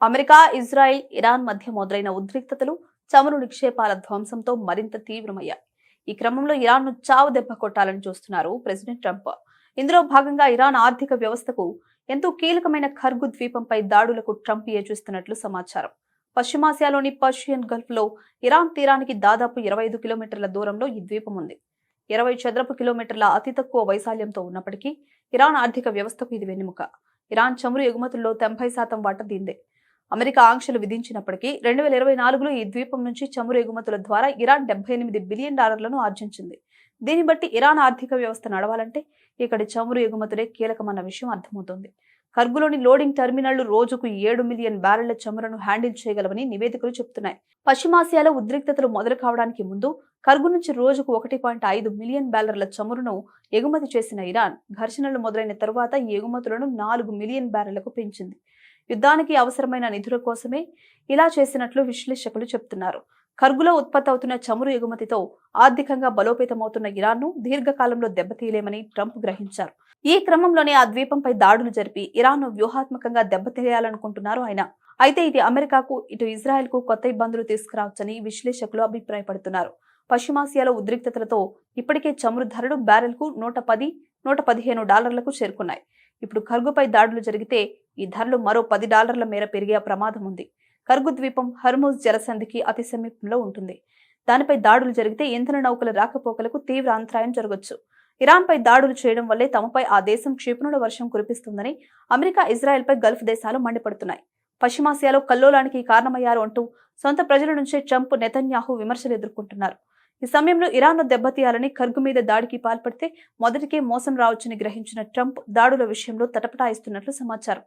America, Israel, Iran మధ్య మొదలైన ఉద్రిక్తతలు చమురు నిక్షేపాల ధ్వంసంతో మరింత తీవ్రమయ్యాయి. ఈ క్రమంలో ఇరాన్ను చావు దెబ్బ కొట్టాలని చూస్తున్నారు ప్రెసిడెంట్ ట్రంప్. ఇందులో భాగంగా ఇరాన్ ఆర్థిక వ్యవస్థకు ఎంతో కీలకమైన ఖర్గు ద్వీపంపై దాడులకు ట్రంప్ యోచిస్తున్నట్లు సమాచారం. పశ్చిమాసియాలోని పర్షియన్ గల్ఫ్ లో ఇరాన్ తీరానికి దాదాపు 25 కిలోమీటర్ల దూరంలో ఈ ద్వీపం ఉంది. 20 చదరపు కిలోమీటర్ల అతి తక్కువ వైశాల్యంతో ఉన్నప్పటికీ ఇరాన్ ఆర్థిక వ్యవస్థకు ఇది వెన్నెముక. ఇరాన్ చమురు ఎగుమతుల్లో 80% వాటా దీందే. అమెరికా ఆంక్షలు విధించినప్పటికీ 2024లో ఈ ద్వీపం నుంచి చమురు ఎగుమతుల ద్వారా ఇరాన్ $78 బిలియన్ ఆర్జించింది. దీన్ని బట్టి ఇరాన్ ఆర్థిక వ్యవస్థ నడవాలంటే ఇక్కడి చమురు ఎగుమతులే కీలకమన్న విషయం అర్థమవుతోంది. ఖర్గులోని లోడింగ్ టెర్మినళ్లు రోజుకు 7 మిలియన్ బ్యారెళ్ల చమురును హ్యాండిల్ చేయగలవని నివేదికలు చెబుతున్నాయి. పశ్చిమాసియాలో ఉద్రిక్తతలు మొదలు కావడానికి ముందు ఖర్గు నుంచి రోజుకు 1.5 మిలియన్ బ్యారెళ్ల చమురును ఎగుమతి చేసిన ఇరాన్ ఘర్షణలు మొదలైన తరువాత ఈ ఎగుమతులను 4 మిలియన్ బ్యారెళ్లకు పెంచింది. యుద్ధానికి అవసరమైన నిధుల కోసమే ఇలా చేసినట్లు విశ్లేషకులు చెబుతున్నారు. ఖర్గులో ఉత్పత్తి అవుతున్న చమురు ఎగుమతితో ఆర్థికంగా బలోపేతమవుతున్న ఇరాన్ను దీర్ఘకాలంలో దెబ్బతీయలేమని ట్రంప్ గ్రహించారు. ఈ క్రమంలోనే ఆ ద్వీపంపై దాడులు జరిపి ఇరాన్ను వ్యూహాత్మకంగా దెబ్బతీయాలనుకుంటున్నారు ఆయన. అయితే ఇది అమెరికాకు, ఇటు ఇజ్రాయెల్కు కొత్త ఇబ్బందులు తీసుకురావచ్చని విశ్లేషకులు అభిప్రాయపడుతున్నారు. పశ్చిమాసియాలో ఉద్రిక్తతలతో ఇప్పటికే చమురు ధరలు బ్యారెల్కు $110-115 చేరుకున్నాయి. ఇప్పుడు ఖర్గుపై దాడులు జరిగితే ఈ ధరలు మరో $10 మేర పెరిగే ప్రమాదం ఉంది. ఖర్గు ద్వీపం హర్ముజ్ జలసంధికి అతి సమీపంలో ఉంటుంది. దానిపై దాడులు జరిగితే ఇంధన నౌకల రాకపోకలకు తీవ్ర అంతరాయం జరగొచ్చు. ఇరాన్పై దాడులు చేయడం వల్లే తమపై ఆ దేశం క్షిపణుల వర్షం కురిపిస్తుందని అమెరికా, ఇజ్రాయెల్పై గల్ఫ్ దేశాలు మండిపడుతున్నాయి. పశ్చిమాసియాలో కల్లోలానికి కారణమయ్యారు అంటూ సొంత ప్రజల నుంచే ట్రంప్, నెతన్యాహు విమర్శలు ఎదుర్కొంటున్నారు. ఈ సమయంలో ఇరాన్ను దెబ్బతీయాలని ఖర్గు మీద దాడికి పాల్పడితే మొదటికే మోసం రావచ్చని గ్రహించిన ట్రంప్ దాడుల విషయంలో తటపటాయిస్తున్నట్లు సమాచారం.